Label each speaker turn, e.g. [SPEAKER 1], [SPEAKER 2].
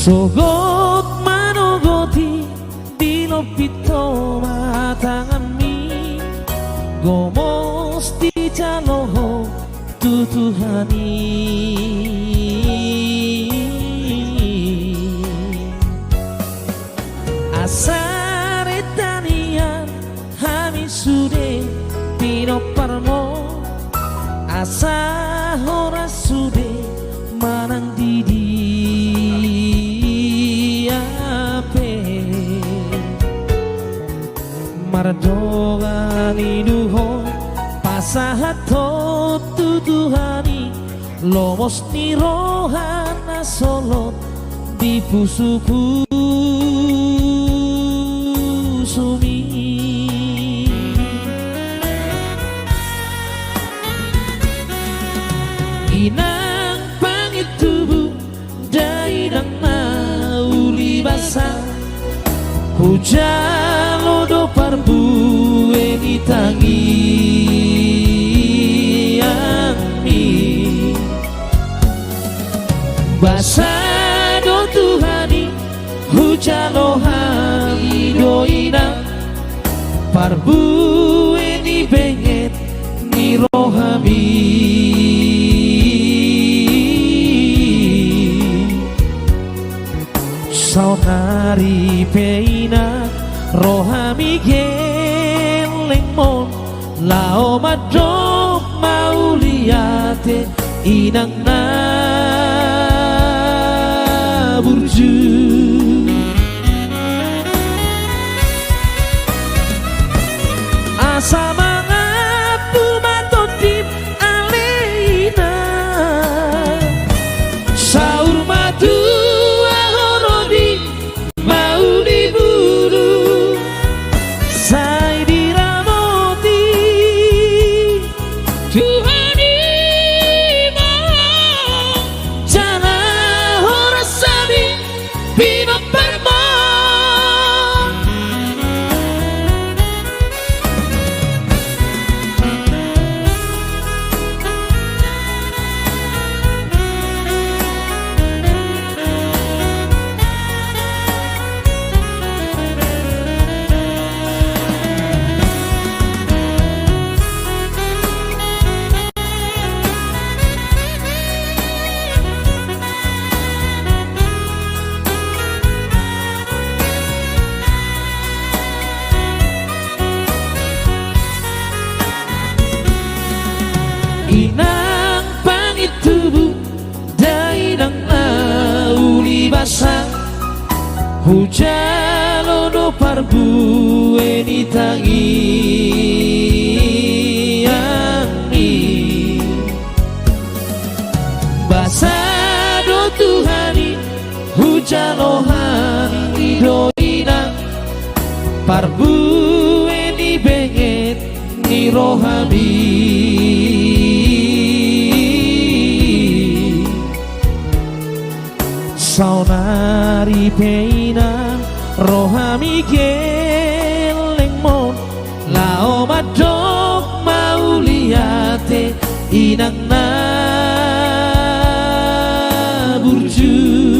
[SPEAKER 1] Sogot manogoti dilopito matangami gomos di caloho tutuhani asare tanian hami sude pino parmo asa hora sude manang didi Mardogani duho pasahato tutuhani lomos ni rohana solot di pusuku sumi inang pangitubu dainang mauli basah hujan lodo parbue di tangi ami basado Tuhani hujan lohani doina parbue di benget ni rohami saunari peina rohami geleng mon lao madok mauliate inang na burju asa mangatu matotip aleina saur matu inang pangitubu dainang mauli basah hujan lodo parbue di tangi ami basado Tuhani hujan lohani doina parbue di benget ni rohami saunari peina rohami geleng mon lao madok mauliate inang na burju